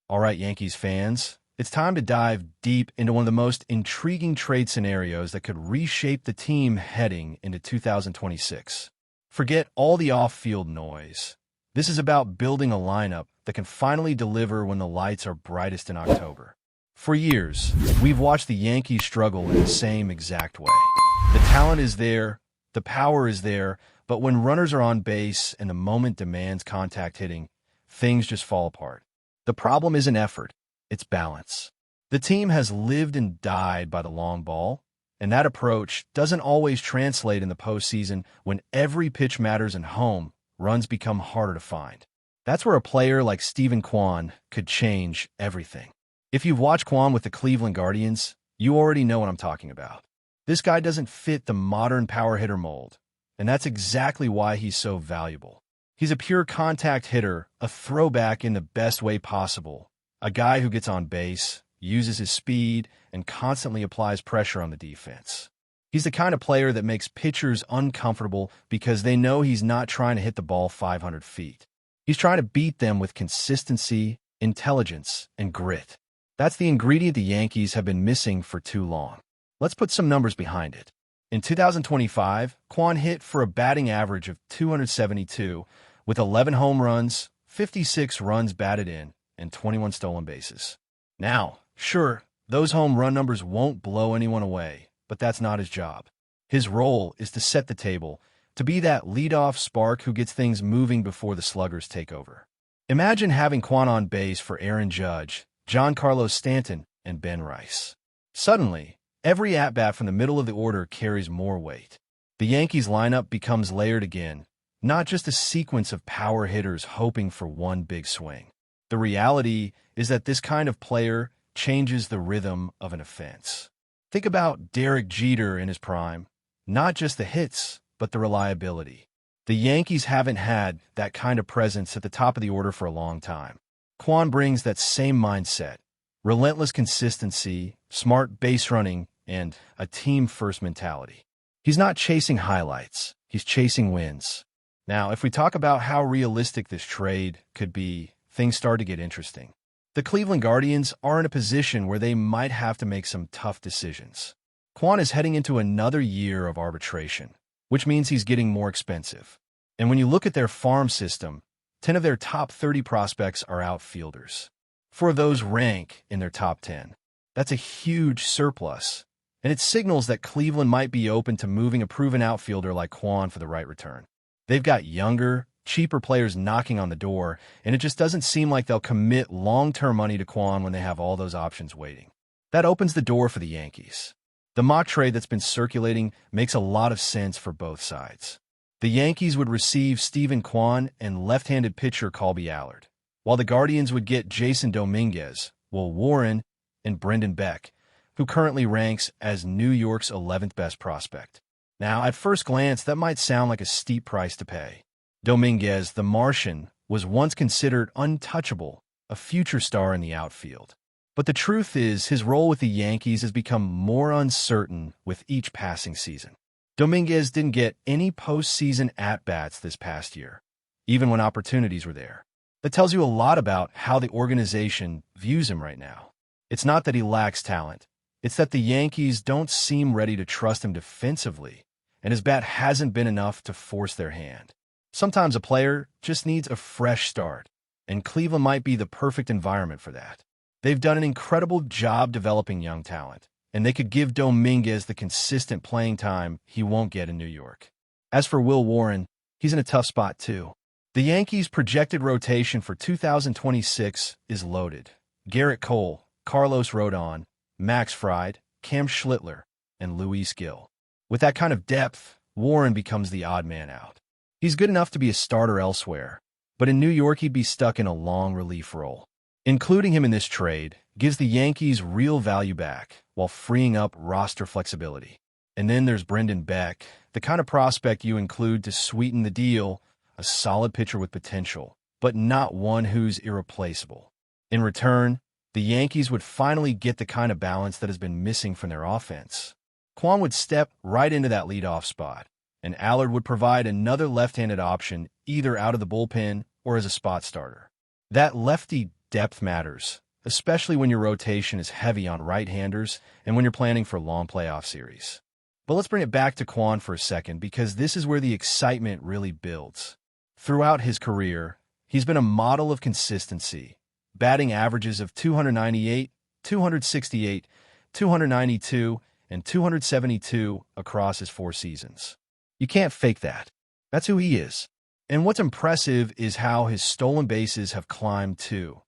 All right, Yankees fans, it's time to dive deep into one of the most intriguing trade scenarios that could reshape the team heading into 2026. Forget all the off-field noise. This is about building a lineup that can finally deliver when the lights are brightest in October. For years, we've watched the Yankees struggle in the same exact way. The talent is there, the power is there, but when runners are on base and the moment demands contact hitting, things just fall apart. The problem isn't effort, it's balance. The team has lived and died by the long ball, and that approach doesn't always translate in the postseason when every pitch matters and home runs become harder to find. That's where a player like Steven Quan could change everything. If you've watched Quan with the Cleveland Guardians, you already know what I'm talking about. This guy doesn't fit the modern power hitter mold, and that's exactly why he's so valuable. He's a pure contact hitter, a throwback in the best way possible, a guy who gets on base, uses his speed, and constantly applies pressure on the defense. He's the kind of player that makes pitchers uncomfortable because they know he's not trying to hit the ball 500 feet. He's trying to beat them with consistency, intelligence, and grit. That's the ingredient the Yankees have been missing for too long. Let's put some numbers behind it. In 2025, Quan hit for a batting average of 272, with 11 home runs, 56 runs batted in, and 21 stolen bases. Now, sure, those home run numbers won't blow anyone away, but that's not his job. His role is to set the table, to be that leadoff spark who gets things moving before the sluggers take over. Imagine having Quan on base for Aaron Judge, Giancarlo Stanton, and Ben Rice. Suddenly, every at-bat from the middle of the order carries more weight. The Yankees lineup becomes layered again, not just a sequence of power hitters hoping for one big swing. The reality is that this kind of player changes the rhythm of an offense. Think about Derek Jeter in his prime. Not just the hits, but the reliability. The Yankees haven't had that kind of presence at the top of the order for a long time. Quan brings that same mindset, relentless consistency, smart base running, and a team-first mentality. He's not chasing highlights, he's chasing wins. Now, if we talk about how realistic this trade could be, things start to get interesting. The Cleveland Guardians are in a position where they might have to make some tough decisions. Quan is heading into another year of arbitration, which means he's getting more expensive. And when you look at their farm system, 10 of their top 30 prospects are outfielders. 4 of those rank in their top 10. That's a huge surplus, and it signals that Cleveland might be open to moving a proven outfielder like Quan for the right return. They've got younger, cheaper players knocking on the door, and it just doesn't seem like they'll commit long-term money to Quan when they have all those options waiting. That opens the door for the Yankees. The mock trade that's been circulating makes a lot of sense for both sides. The Yankees would receive Steven Quan and left-handed pitcher Colby Allard, while the Guardians would get Jason Dominguez, Will Warren, and Brendan Beck, who currently ranks as New York's 11th best prospect. Now, at first glance, that might sound like a steep price to pay. Dominguez, the Martian, was once considered untouchable, a future star in the outfield. But the truth is, his role with the Yankees has become more uncertain with each passing season. Dominguez didn't get any postseason at-bats this past year, even when opportunities were there. That tells you a lot about how the organization views him right now. It's not that he lacks talent. It's that the Yankees don't seem ready to trust him defensively, and his bat hasn't been enough to force their hand. Sometimes a player just needs a fresh start, and Cleveland might be the perfect environment for that. They've done an incredible job developing young talent, and they could give Dominguez the consistent playing time he won't get in New York. As for Will Warren, he's in a tough spot too. The Yankees' projected rotation for 2026 is loaded. Garrett Cole, Carlos Rodon, Max Fried, Cam Schlittler, and Luis Gil. With that kind of depth, Warren becomes the odd man out. He's good enough to be a starter elsewhere, but in New York he'd be stuck in a long relief role. Including him in this trade gives the Yankees real value back while freeing up roster flexibility. And then there's Brendan Beck, the kind of prospect you include to sweeten the deal, a solid pitcher with potential, but not one who's irreplaceable. In return, the Yankees would finally get the kind of balance that has been missing from their offense. Quan would step right into that leadoff spot, and Allard would provide another left-handed option either out of the bullpen or as a spot starter. That lefty depth matters, especially when your rotation is heavy on right-handers and when you're planning for long playoff series. But let's bring it back to Quan for a second, because this is where the excitement really builds. Throughout his career, he's been a model of consistency, batting averages of 298, 268, 292, and 272 across his 4 seasons. You can't fake that. That's who he is. And what's impressive is how his stolen bases have climbed too.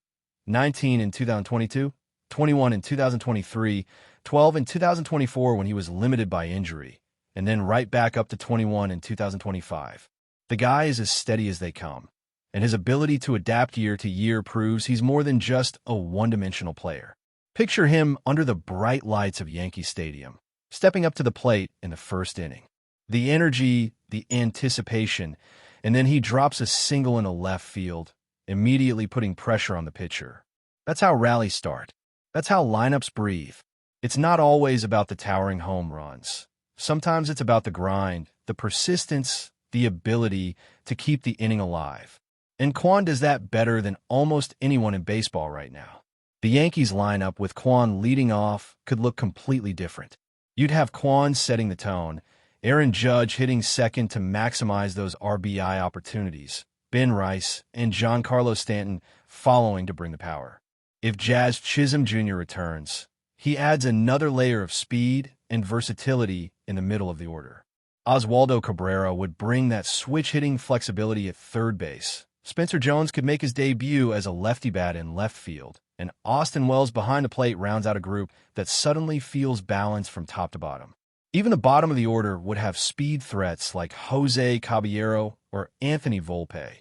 19 in 2022, 21 in 2023, 12 in 2024 when he was limited by injury, and then right back up to 21 in 2025. The guy is as steady as they come, and his ability to adapt year to year proves he's more than just a one-dimensional player. Picture him under the bright lights of Yankee Stadium, stepping up to the plate in the first inning. The energy, the anticipation, and then he drops a single in a left field, immediately putting pressure on the pitcher. That's how rallies start. That's how lineups breathe. It's not always about the towering home runs. Sometimes it's about the grind, the persistence, the ability to keep the inning alive. And Quan does that better than almost anyone in baseball right now. The Yankees lineup with Quan leading off could look completely different. You'd have Quan setting the tone, Aaron Judge hitting second to maximize those RBI opportunities, Ben Rice and Giancarlo Stanton following to bring the power. If Jazz Chisholm Jr. returns, he adds another layer of speed and versatility in the middle of the order. Oswaldo Cabrera would bring that switch-hitting flexibility at third base. Spencer Jones could make his debut as a lefty bat in left field, and Austin Wells behind the plate rounds out a group that suddenly feels balanced from top to bottom. Even the bottom of the order would have speed threats like Jose Caballero or Anthony Volpe,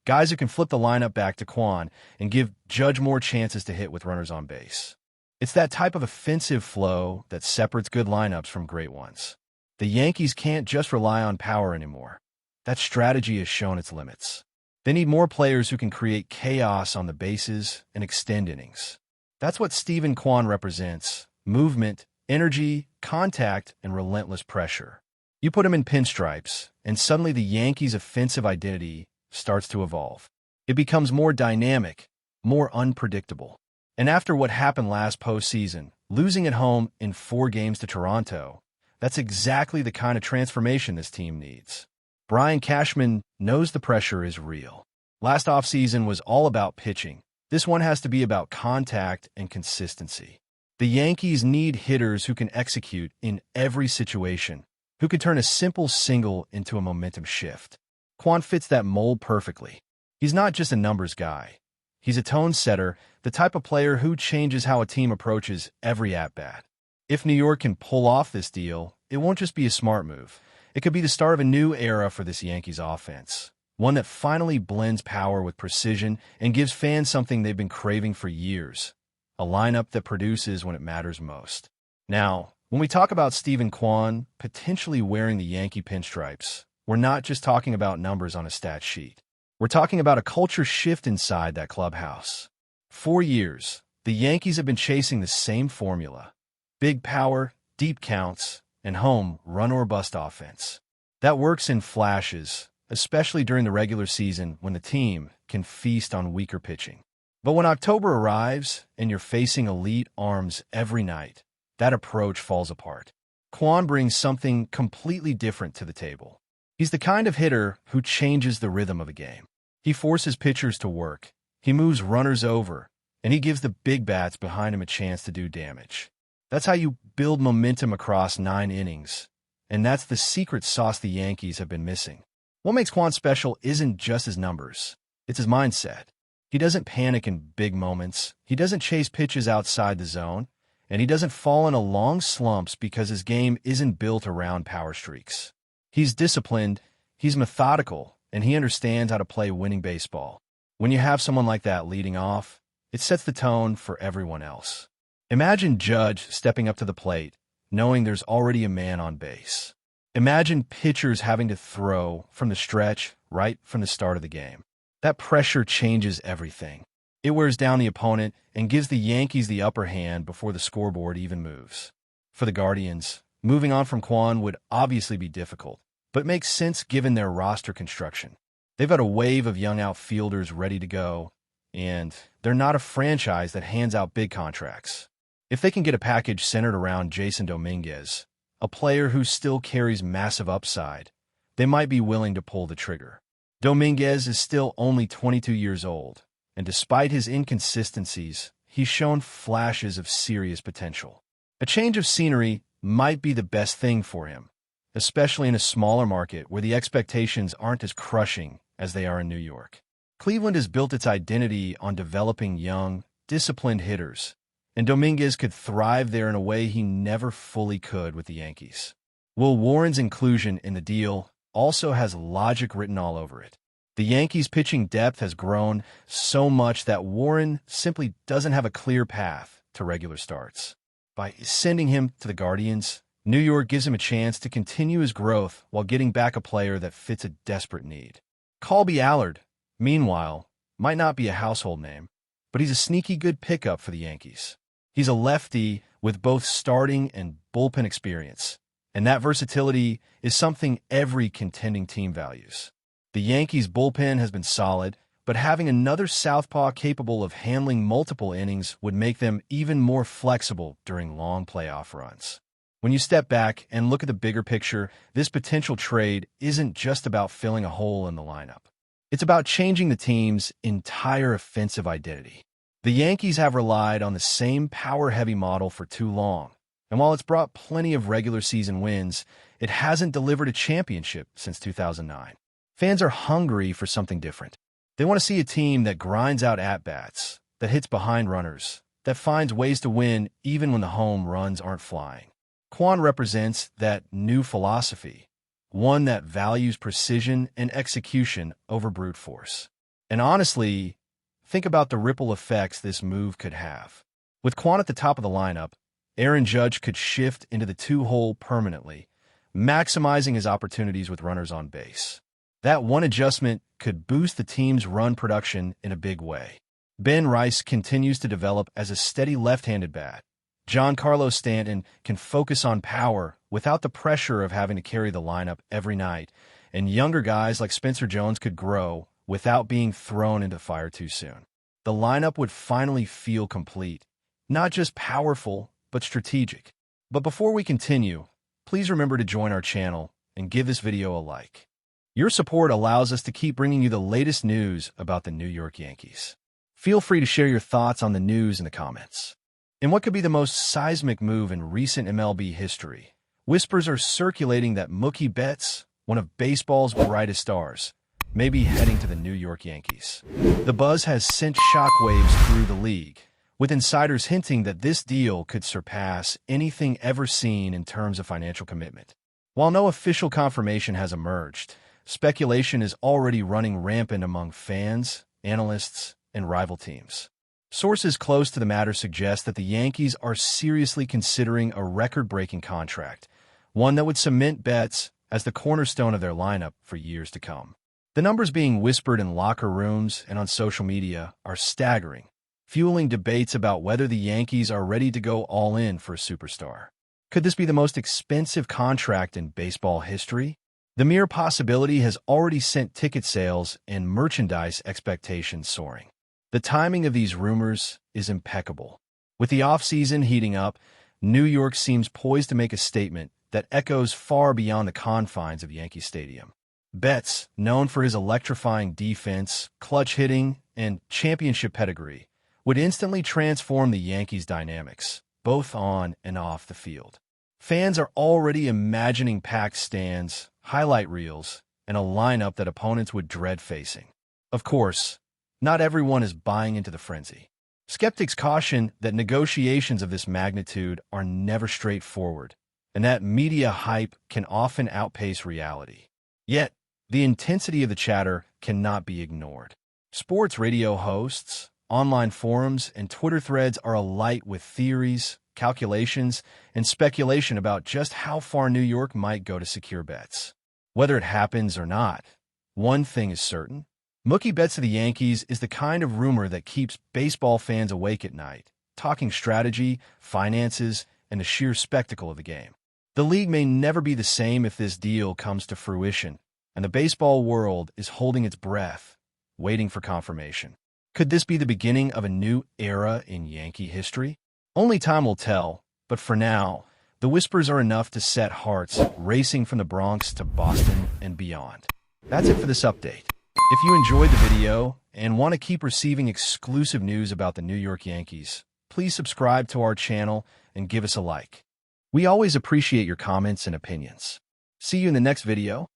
guys who can flip the lineup back to Quan and give Judge more chances to hit with runners on base. It's that type of offensive flow that separates good lineups from great ones. The Yankees can't just rely on power anymore. That strategy has shown its limits. They need more players who can create chaos on the bases and extend innings. That's what Steven Quan represents: movement, energy, contact, and relentless pressure. You put him in pinstripes, and suddenly the Yankees' offensive identity starts to evolve. It becomes more dynamic, more unpredictable. And after what happened last postseason, losing at home in 4 games to Toronto, that's exactly the kind of transformation this team needs. Brian Cashman knows the pressure is real. Last offseason was all about pitching. This one has to be about contact and consistency. The Yankees need hitters who can execute in every situation, who can turn a simple single into a momentum shift. Quan fits that mold perfectly. He's not just a numbers guy. He's a tone setter, the type of player who changes how a team approaches every at-bat. If New York can pull off this deal, it won't just be a smart move. It could be the start of a new era for this Yankees offense, one that finally blends power with precision and gives fans something they've been craving for years, a lineup that produces when it matters most. Now, when we talk about Steven Quan potentially wearing the Yankee pinstripes, we're not just talking about numbers on a stat sheet. We're talking about a culture shift inside that clubhouse. For years, the Yankees have been chasing the same formula: big power, deep counts, and home run-or-bust offense. That works in flashes, especially during the regular season when the team can feast on weaker pitching. But when October arrives and you're facing elite arms every night, that approach falls apart. Quan brings something completely different to the table. He's the kind of hitter who changes the rhythm of a game. He forces pitchers to work, he moves runners over, and he gives the big bats behind him a chance to do damage. That's how you build momentum across 9 innings, and that's the secret sauce the Yankees have been missing. What makes Quan special isn't just his numbers, it's his mindset. He doesn't panic in big moments, he doesn't chase pitches outside the zone, and he doesn't fall into long slumps because his game isn't built around power streaks. He's disciplined, he's methodical, and he understands how to play winning baseball. When you have someone like that leading off, it sets the tone for everyone else. Imagine Judge stepping up to the plate, knowing there's already a man on base. Imagine pitchers having to throw from the stretch right from the start of the game. That pressure changes everything. It wears down the opponent and gives the Yankees the upper hand before the scoreboard even moves. For the Guardians, moving on from Quan would obviously be difficult, but makes sense given their roster construction. They've got a wave of young outfielders ready to go, and they're not a franchise that hands out big contracts. If they can get a package centered around Jason Dominguez, a player who still carries massive upside, they might be willing to pull the trigger. Dominguez is still only 22 years old, and despite his inconsistencies, he's shown flashes of serious potential. A change of scenery might be the best thing for him, especially in a smaller market where the expectations aren't as crushing as they are in New York. Cleveland has built its identity on developing young, disciplined hitters, and Dominguez could thrive there in a way he never fully could with the Yankees. Will Warren's inclusion in the deal also has logic written all over it. The Yankees' pitching depth has grown so much that Warren simply doesn't have a clear path to regular starts. By sending him to the Guardians, New York gives him a chance to continue his growth while getting back a player that fits a desperate need. Colby Allard, meanwhile, might not be a household name, but he's a sneaky good pickup for the Yankees. He's a lefty with both starting and bullpen experience, and that versatility is something every contending team values. The Yankees' bullpen has been solid, but having another southpaw capable of handling multiple innings would make them even more flexible during long playoff runs. When you step back and look at the bigger picture, this potential trade isn't just about filling a hole in the lineup. It's about changing the team's entire offensive identity. The Yankees have relied on the same power-heavy model for too long, and while it's brought plenty of regular season wins, it hasn't delivered a championship since 2009. Fans are hungry for something different. They want to see a team that grinds out at-bats, that hits behind runners, that finds ways to win even when the home runs aren't flying. Quan represents that new philosophy, one that values precision and execution over brute force. And honestly, think about the ripple effects this move could have. With Quan at the top of the lineup, Aaron Judge could shift into the two-hole permanently, maximizing his opportunities with runners on base. That one adjustment could boost the team's run production in a big way. Ben Rice continues to develop as a steady left-handed bat. Giancarlo Stanton can focus on power without the pressure of having to carry the lineup every night, and younger guys like Spencer Jones could grow without being thrown into the fire too soon. The lineup would finally feel complete, not just powerful, but strategic. But before we continue, please remember to join our channel and give this video a like. Your support allows us to keep bringing you the latest news about the New York Yankees. Feel free to share your thoughts on the news in the comments. In what could be the most seismic move in recent MLB history, whispers are circulating that Mookie Betts, one of baseball's brightest stars, may be heading to the New York Yankees. The buzz has sent shockwaves through the league, with insiders hinting that this deal could surpass anything ever seen in terms of financial commitment. While no official confirmation has emerged, speculation is already running rampant among fans, analysts, and rival teams. Sources close to the matter suggest that the Yankees are seriously considering a record-breaking contract, one that would cement Betts as the cornerstone of their lineup for years to come. The numbers being whispered in locker rooms and on social media are staggering, fueling debates about whether the Yankees are ready to go all in for a superstar. Could this be the most expensive contract in baseball history? The mere possibility has already sent ticket sales and merchandise expectations soaring. The timing of these rumors is impeccable. With the offseason heating up, New York seems poised to make a statement that echoes far beyond the confines of Yankee Stadium. Betts, known for his electrifying defense, clutch hitting, and championship pedigree, would instantly transform the Yankees' dynamics, both on and off the field. Fans are already imagining packed stands, highlight reels, and a lineup that opponents would dread facing. Of course, not everyone is buying into the frenzy. Skeptics caution that negotiations of this magnitude are never straightforward, and that media hype can often outpace reality. Yet, the intensity of the chatter cannot be ignored. Sports radio hosts, online forums, and Twitter threads are alight with theories, calculations, and speculation about just how far New York might go to secure Betts. Whether it happens or not, one thing is certain. Mookie Betts to the Yankees is the kind of rumor that keeps baseball fans awake at night, talking strategy, finances, and the sheer spectacle of the game. The league may never be the same if this deal comes to fruition, and the baseball world is holding its breath, waiting for confirmation. Could this be the beginning of a new era in Yankee history? Only time will tell, but for now, the whispers are enough to set hearts racing from the Bronx to Boston and beyond. That's it for this update. If you enjoyed the video and want to keep receiving exclusive news about the New York Yankees, please subscribe to our channel and give us a like. We always appreciate your comments and opinions. See you in the next video.